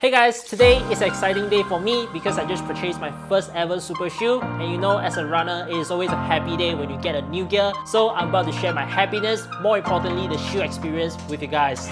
Hey guys, today is an exciting day for me because I just purchased my first ever super shoe, and you know, as a runner it is always a happy day when you get a new gear. So I'm about to share my happiness, more importantly the shoe experience, with you guys.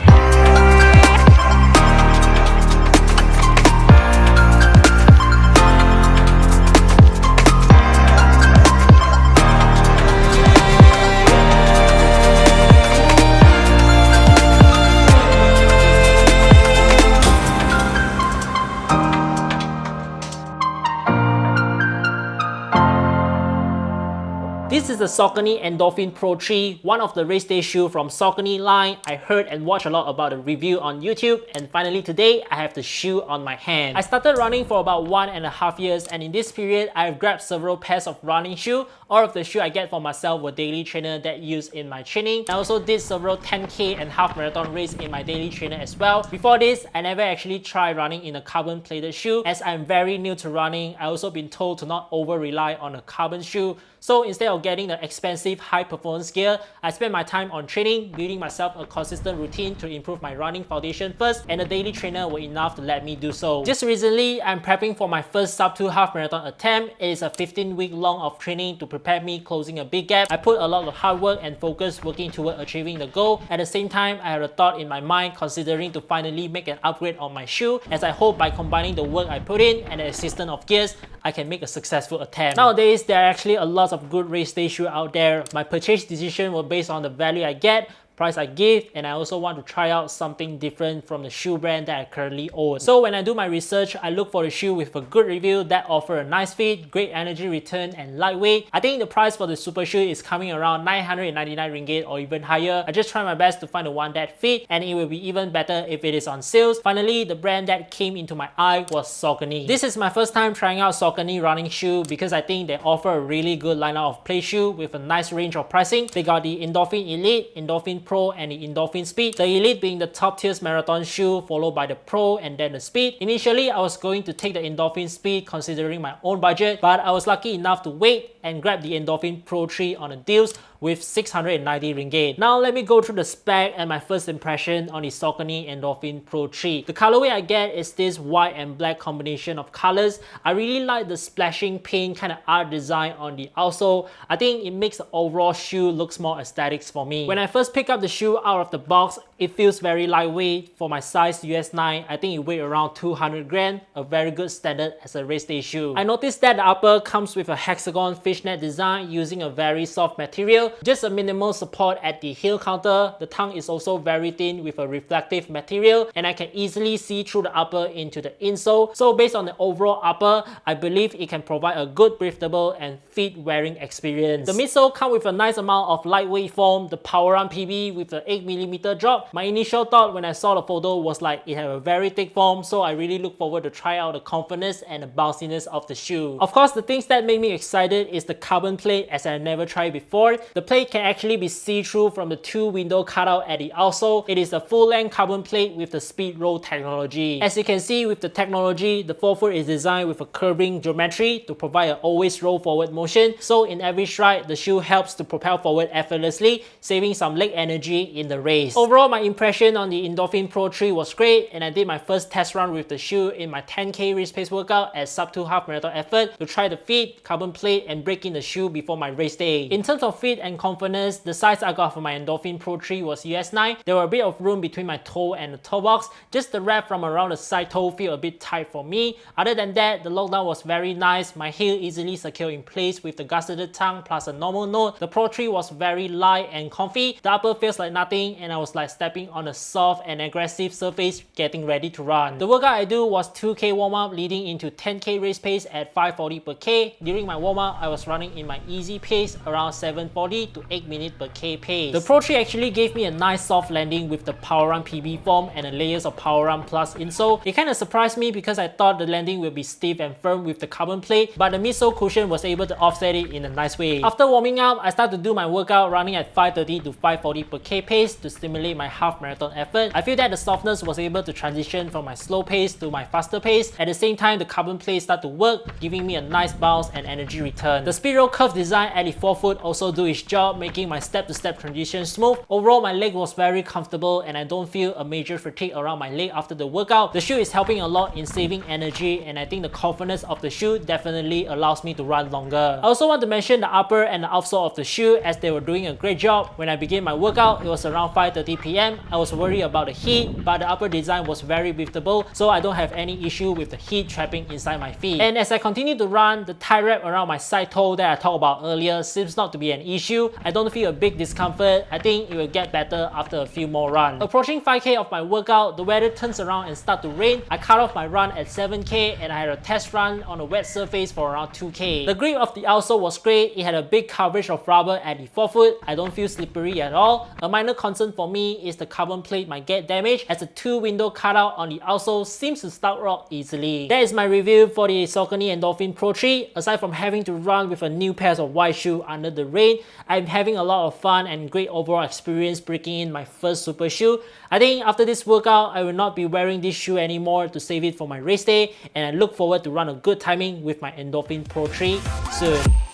This is the SAUCONY Endorphin Pro 3, one of the race day shoe from SAUCONY line. I heard and watched a lot about the review on YouTube, and finally today I have the shoe on my hand. I started running for about 1.5 years, and in this period I've grabbed several pairs of running shoe. All of the shoe I get for myself were daily trainer that use in my training. I also did several 10k and half marathon race in my daily trainer as well. Before this, I never actually tried running in a carbon plated shoe. As I'm very new to running, I also been told to not over rely on a carbon shoe. So instead of getting the expensive high performance gear, I spend my time on training, building myself a consistent routine to improve my running foundation first, and the daily trainer were enough to let me do so. Just recently, I'm prepping for my first sub 2 half marathon attempt. It is a 15-week long of training to prepare me closing a big gap. I put a lot of hard work and focus working toward achieving the goal. At the same time, I had a thought in my mind considering to finally make an upgrade on my shoe, as I hope by combining the work I put in and the assistance of gears, I can make a successful attempt. Nowadays, there are actually a lot of good race day shoe out there. My purchase decision was based on the value I get, price I give, and I also want to try out something different from the shoe brand that I currently own. So when I do my research, I look for the shoe with a good review that offer a nice fit, great energy return, and lightweight. I think the price for the super shoe is coming around 999 ringgit or even higher. I just try my best to find the one that fit, and it will be even better if it is on sales. Finally, the brand that came into my eye was SAUCONY. This is my first time trying out SAUCONY running shoe because I think they offer a really good lineup of play shoe with a nice range of pricing. They got the Endorphin Elite, Endorphin Pro, and the Endorphin Speed. The Elite being the top tier marathon shoe, followed by the Pro and then the Speed. Initially, I was going to take the Endorphin Speed considering my own budget, but I was lucky enough to wait and grab the Endorphin Pro 3 on the deals with 690 ringgit. Now let me go through the spec and my first impression on the SAUCONY Endorphin Pro 3. The colorway I get is this white and black combination of colors. I really like the splashing paint kind of art design on the outsole. I think it makes the overall shoe looks more aesthetics for me. When I first pick up the shoe out of the box, it feels very lightweight. For my size US 9, I think it weighs around 200 grams, a very good standard as a race day shoe. I noticed that the upper comes with a hexagon fishnet design using a very soft material. Just a minimal support at the heel counter. The tongue is also very thin with a reflective material, and I can easily see through the upper into the insole. So based on the overall upper, I believe it can provide a good breathable and fit wearing experience. The midsole comes with a nice amount of lightweight foam, the Power Run PB with the 8mm drop. My initial thought when I saw the photo was like it had a very thick foam, so I really look forward to try out the confidence and the bounciness of the shoe. Of course, the things that make me excited is the carbon plate, as I never tried before. The plate can actually be see-through from the 2-window cutout at the outsole. It is a full-length carbon plate with the speed roll technology. As you can see with the technology, the forefoot is designed with a curving geometry to provide an always roll forward motion. So in every stride, the shoe helps to propel forward effortlessly, saving some leg energy in the race. Overall, my impression on the Endorphin Pro 3 was great, and I did my first test run with the shoe in my 10k race pace workout at sub 2 half marathon effort to try the fit, carbon plate, and break in the shoe before my race day. In terms of fit and confidence, the size I got for my Endorphin Pro 3 was US 9. There were a bit of room between my toe and the toe box. Just the wrap from around the side toe feel a bit tight for me. Other than that, the lockdown was very nice. My heel easily secured in place with the gusseted tongue plus a normal note. The Pro 3 was very light and comfy. The upper feels like nothing, and I was like stepping on a soft and aggressive surface getting ready to run. The workout I do was 2k warm-up leading into 10k race pace at 540 per k. During my warm-up, I was running in my easy pace around 740 to 8 minutes per k pace. The Pro 3 actually gave me a nice soft landing with the Power Run PB foam and the layers of Power Run Plus insole. It kind of surprised me because I thought the landing would be stiff and firm with the carbon plate, but the midsole cushion was able to offset it in a nice way. After warming up, I started to do my workout running at 530 to 540 per k pace to stimulate my half marathon effort. I feel that the softness was able to transition from my slow pace to my faster pace. At the same time, the carbon plate started to work, giving me a nice bounce and energy return. The spiral curve design at the forefoot also do its job making my step-to-step transition smooth. Overall, my leg was very comfortable and I don't feel a major fatigue around my leg after the workout. The shoe is helping a lot in saving energy, and I think the confidence of the shoe definitely allows me to run longer. I also want to mention the upper and the outsole of the shoe, as they were doing a great job. When I began my workout, it was around 5:30 p.m. I was worried about the heat, but the upper design was very breathable, so I don't have any issue with the heat trapping inside my feet. And as I continue to run, the tie wrap around my side toe that I talked about earlier seems not to be an issue. I don't feel a big discomfort. I think it will get better after a few more runs. Approaching 5K of my workout, the weather turns around and start to rain. I cut off my run at 7K and I had a test run on a wet surface for around 2K. The grip of the outsole was great. It had a big coverage of rubber at the forefoot. I don't feel slippery at all. A minor concern for me is the carbon plate might get damaged, as the 2-window cutout on the outsole seems to start rock easily. That is my review for the Saucony Endorphin Pro 3. Aside from having to run with a new pair of white shoes under the rain, I'm having a lot of fun and great overall experience breaking in my first super shoe. I think after this workout, I will not be wearing this shoe anymore to save it for my race day, and I look forward to run a good timing with my Endorphin Pro 3 soon.